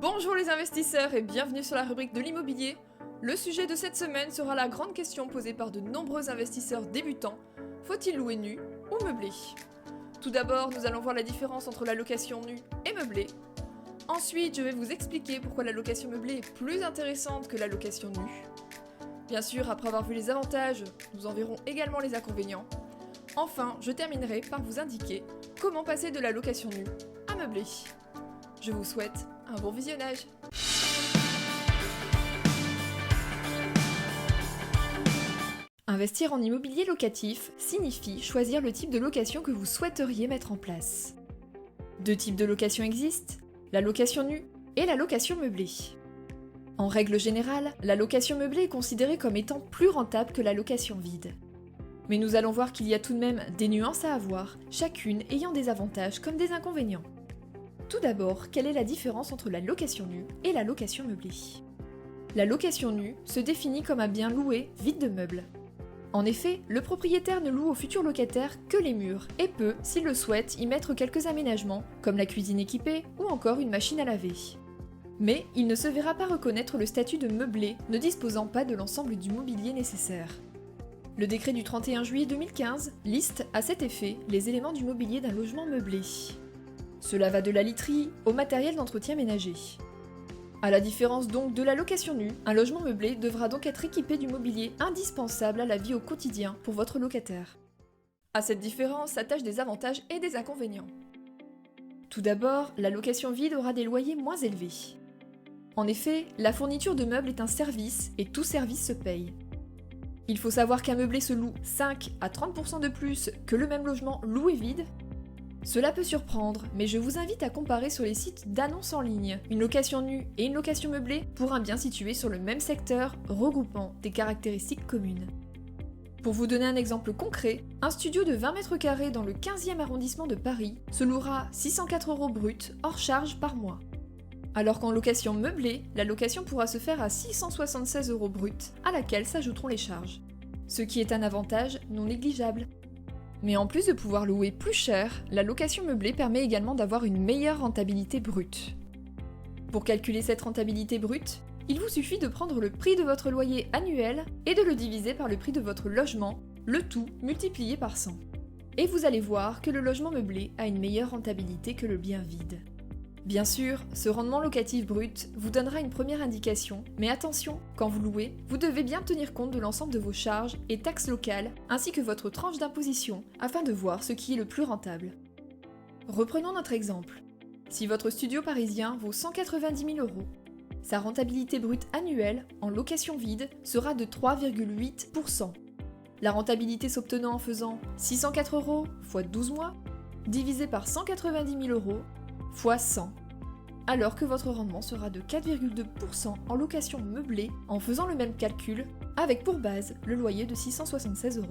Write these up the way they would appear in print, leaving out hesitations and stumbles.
Bonjour les investisseurs et bienvenue sur la rubrique de l'immobilier. Le sujet de cette semaine sera la grande question posée par de nombreux investisseurs débutants. Faut-il louer nu ou meublé? Tout d'abord, nous allons voir la différence entre la location nue et meublée. Ensuite, je vais vous expliquer pourquoi la location meublée est plus intéressante que la location nue. Bien sûr, après avoir vu les avantages, nous en verrons également les inconvénients. Enfin, je terminerai par vous indiquer comment passer de la location nue à meublé. Je vous souhaite un bon visionnage. Investir en immobilier locatif signifie choisir le type de location que vous souhaiteriez mettre en place. Deux types de location existent, la location nue et la location meublée. En règle générale, la location meublée est considérée comme étant plus rentable que la location vide. Mais nous allons voir qu'il y a tout de même des nuances à avoir, chacune ayant des avantages comme des inconvénients. Tout d'abord, quelle est la différence entre la location nue et la location meublée? La location nue se définit comme un bien loué vide de meubles. En effet, le propriétaire ne loue au futur locataire que les murs et peut, s'il le souhaite, y mettre quelques aménagements, comme la cuisine équipée ou encore une machine à laver. Mais il ne se verra pas reconnaître le statut de meublé, ne disposant pas de l'ensemble du mobilier nécessaire. Le décret du 31 juillet 2015 liste à cet effet les éléments du mobilier d'un logement meublé. Cela va de la literie au matériel d'entretien ménager. À la différence donc de la location nue, un logement meublé devra donc être équipé du mobilier indispensable à la vie au quotidien pour votre locataire. À cette différence s'attachent des avantages et des inconvénients. Tout d'abord, la location vide aura des loyers moins élevés. En effet, la fourniture de meubles est un service et tout service se paye. Il faut savoir qu'un meublé se loue 5 à 30% de plus que le même logement loué vide. Cela peut surprendre, mais je vous invite à comparer sur les sites d'annonces en ligne une location nue et une location meublée pour un bien situé sur le même secteur, regroupant des caractéristiques communes. Pour vous donner un exemple concret, un studio de 20 mètres carrés dans le 15e arrondissement de Paris se louera 604 € brut hors charge par mois. Alors qu'en location meublée, la location pourra se faire à 676 € brut, à laquelle s'ajouteront les charges. Ce qui est un avantage non négligeable. Mais en plus de pouvoir louer plus cher, la location meublée permet également d'avoir une meilleure rentabilité brute. Pour calculer cette rentabilité brute, il vous suffit de prendre le prix de votre loyer annuel et de le diviser par le prix de votre logement, le tout multiplié par 100. Et vous allez voir que le logement meublé a une meilleure rentabilité que le bien vide. Bien sûr, ce rendement locatif brut vous donnera une première indication, mais attention, quand vous louez, vous devez bien tenir compte de l'ensemble de vos charges et taxes locales, ainsi que votre tranche d'imposition, afin de voir ce qui est le plus rentable. Reprenons notre exemple. Si votre studio parisien vaut 190 000 €, sa rentabilité brute annuelle, en location vide, sera de 3,8%. La rentabilité s'obtenant en faisant 604 € x 12 mois, divisé par 190 000 € x 100, alors que votre rendement sera de 4,2% en location meublée en faisant le même calcul, avec pour base le loyer de 676 €.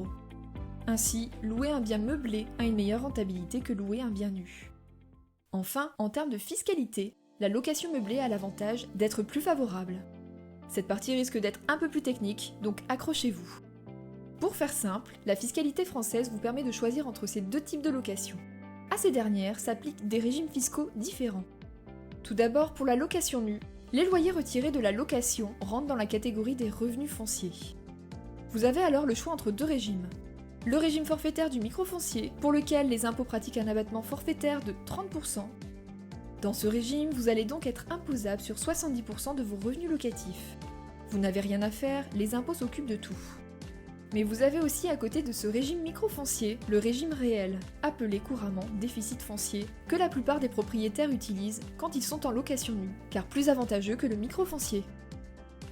Ainsi, louer un bien meublé a une meilleure rentabilité que louer un bien nu. Enfin, en termes de fiscalité, la location meublée a l'avantage d'être plus favorable. Cette partie risque d'être un peu plus technique, donc accrochez-vous. Pour faire simple, la fiscalité française vous permet de choisir entre ces deux types de location. À ces dernières s'appliquent des régimes fiscaux différents. Tout d'abord, pour la location nue, les loyers retirés de la location rentrent dans la catégorie des revenus fonciers. Vous avez alors le choix entre deux régimes. Le régime forfaitaire du microfoncier, pour lequel les impôts pratiquent un abattement forfaitaire de 30%. Dans ce régime, vous allez donc être imposable sur 70% de vos revenus locatifs. Vous n'avez rien à faire, les impôts s'occupent de tout. Mais vous avez aussi à côté de ce régime microfoncier, le régime réel, appelé couramment déficit foncier, que la plupart des propriétaires utilisent quand ils sont en location nue, car plus avantageux que le microfoncier.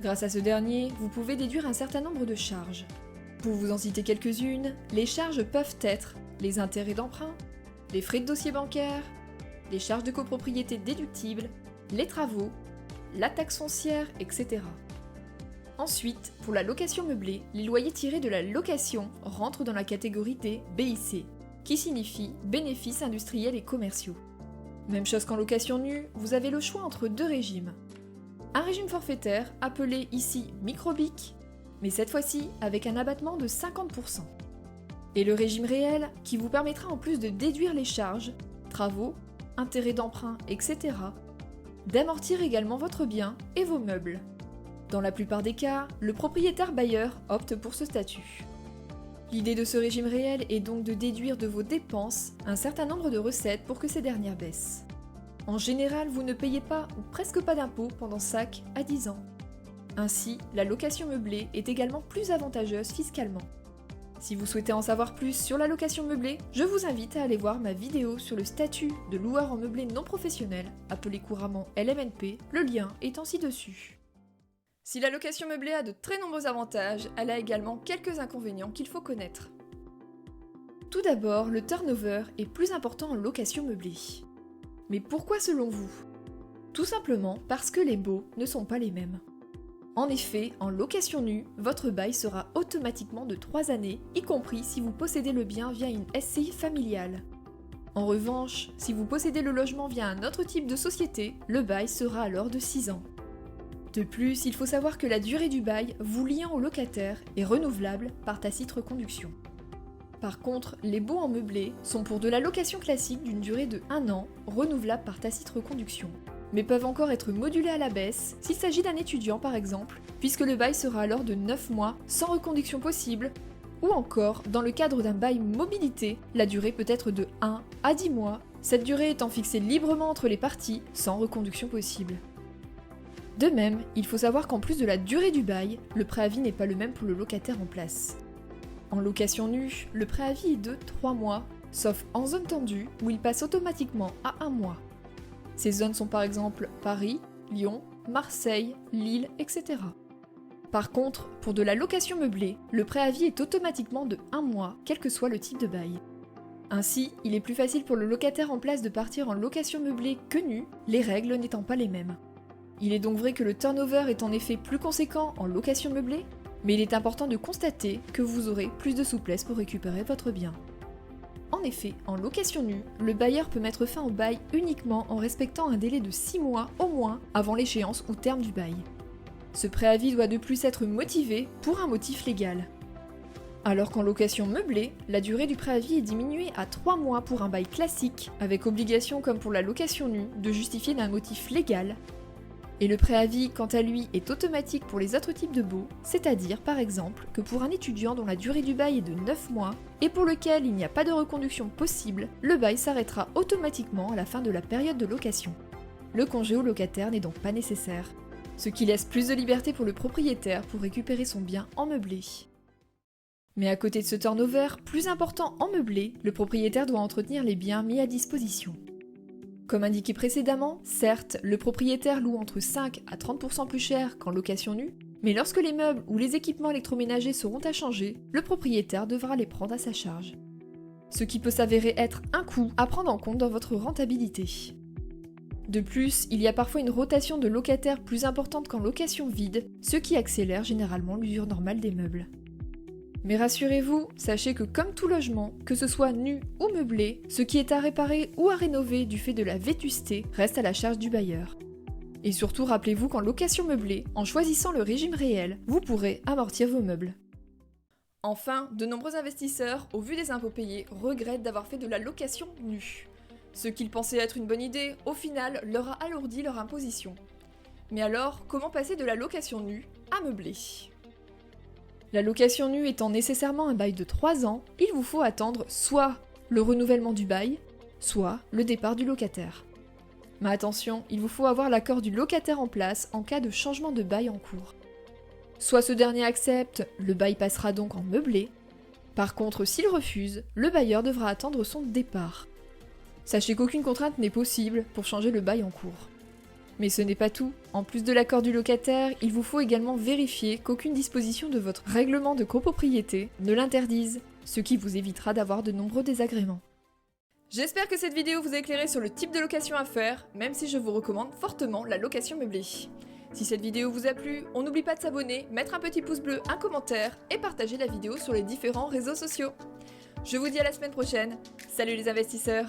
Grâce à ce dernier, vous pouvez déduire un certain nombre de charges. Pour vous en citer quelques-unes, les charges peuvent être les intérêts d'emprunt, les frais de dossier bancaire, les charges de copropriété déductibles, les travaux, la taxe foncière, etc. Ensuite, pour la location meublée, les loyers tirés de la location rentrent dans la catégorie des BIC, qui signifie bénéfices industriels et commerciaux. Même chose qu'en location nue, vous avez le choix entre deux régimes. Un régime forfaitaire, appelé ici microbic, mais cette fois-ci avec un abattement de 50%. Et le régime réel, qui vous permettra en plus de déduire les charges, travaux, intérêts d'emprunt, etc., d'amortir également votre bien et vos meubles. Dans la plupart des cas, le propriétaire bailleur opte pour ce statut. L'idée de ce régime réel est donc de déduire de vos dépenses un certain nombre de recettes pour que ces dernières baissent. En général, vous ne payez pas ou presque pas d'impôts pendant 5 à 10 ans. Ainsi, la location meublée est également plus avantageuse fiscalement. Si vous souhaitez en savoir plus sur la location meublée, je vous invite à aller voir ma vidéo sur le statut de loueur en meublé non professionnel, appelé couramment LMNP, le lien étant ci-dessus. Si la location meublée a de très nombreux avantages, elle a également quelques inconvénients qu'il faut connaître. Tout d'abord, le turnover est plus important en location meublée. Mais pourquoi selon vous? Tout simplement parce que les baux ne sont pas les mêmes. En effet, en location nue, votre bail sera automatiquement de 3 années, y compris si vous possédez le bien via une SCI familiale. En revanche, si vous possédez le logement via un autre type de société, le bail sera alors de 6 ans. De plus, il faut savoir que la durée du bail vous liant au locataire est renouvelable par tacite reconduction. Par contre, les baux en meublé sont pour de la location classique d'une durée de 1 an, renouvelable par tacite reconduction, mais peuvent encore être modulés à la baisse s'il s'agit d'un étudiant par exemple, puisque le bail sera alors de 9 mois sans reconduction possible, ou encore, dans le cadre d'un bail mobilité, la durée peut être de 1 à 10 mois, cette durée étant fixée librement entre les parties, sans reconduction possible. De même, il faut savoir qu'en plus de la durée du bail, le préavis n'est pas le même pour le locataire en place. En location nue, le préavis est de 3 mois, sauf en zone tendue où il passe automatiquement à 1 mois. Ces zones sont par exemple Paris, Lyon, Marseille, Lille, etc. Par contre, pour de la location meublée, le préavis est automatiquement de 1 mois, quel que soit le type de bail. Ainsi, il est plus facile pour le locataire en place de partir en location meublée que nue, les règles n'étant pas les mêmes. Il est donc vrai que le turnover est en effet plus conséquent en location meublée, mais il est important de constater que vous aurez plus de souplesse pour récupérer votre bien. En effet, en location nue, le bailleur peut mettre fin au bail uniquement en respectant un délai de 6 mois au moins avant l'échéance ou terme du bail. Ce préavis doit de plus être motivé pour un motif légal. Alors qu'en location meublée, la durée du préavis est diminuée à 3 mois pour un bail classique, avec obligation comme pour la location nue de justifier d'un motif légal. Et le préavis, quant à lui, est automatique pour les autres types de baux, c'est-à-dire par exemple que pour un étudiant dont la durée du bail est de 9 mois et pour lequel il n'y a pas de reconduction possible, le bail s'arrêtera automatiquement à la fin de la période de location. Le congé au locataire n'est donc pas nécessaire, ce qui laisse plus de liberté pour le propriétaire pour récupérer son bien en meublé. Mais à côté de ce turnover, plus important en meublé, le propriétaire doit entretenir les biens mis à disposition. Comme indiqué précédemment, certes, le propriétaire loue entre 5 à 30% plus cher qu'en location nue, mais lorsque les meubles ou les équipements électroménagers seront à changer, le propriétaire devra les prendre à sa charge. Ce qui peut s'avérer être un coût à prendre en compte dans votre rentabilité. De plus, il y a parfois une rotation de locataires plus importante qu'en location vide, ce qui accélère généralement l'usure normale des meubles. Mais rassurez-vous, sachez que comme tout logement, que ce soit nu ou meublé, ce qui est à réparer ou à rénover du fait de la vétusté reste à la charge du bailleur. Et surtout, rappelez-vous qu'en location meublée, en choisissant le régime réel, vous pourrez amortir vos meubles. Enfin, de nombreux investisseurs, au vu des impôts payés, regrettent d'avoir fait de la location nue. Ce qu'ils pensaient être une bonne idée, au final, leur a alourdi leur imposition. Mais alors, comment passer de la location nue à meublé ? La location nue étant nécessairement un bail de 3 ans, il vous faut attendre soit le renouvellement du bail, soit le départ du locataire. Mais attention, il vous faut avoir l'accord du locataire en place en cas de changement de bail en cours. Soit ce dernier accepte, le bail passera donc en meublé. Par contre, s'il refuse, le bailleur devra attendre son départ. Sachez qu'aucune contrainte n'est possible pour changer le bail en cours. Mais ce n'est pas tout. En plus de l'accord du locataire, il vous faut également vérifier qu'aucune disposition de votre règlement de copropriété ne l'interdise, ce qui vous évitera d'avoir de nombreux désagréments. J'espère que cette vidéo vous a éclairé sur le type de location à faire, même si je vous recommande fortement la location meublée. Si cette vidéo vous a plu, on n'oublie pas de s'abonner, mettre un petit pouce bleu, un commentaire et partager la vidéo sur les différents réseaux sociaux. Je vous dis à la semaine prochaine. Salut les investisseurs!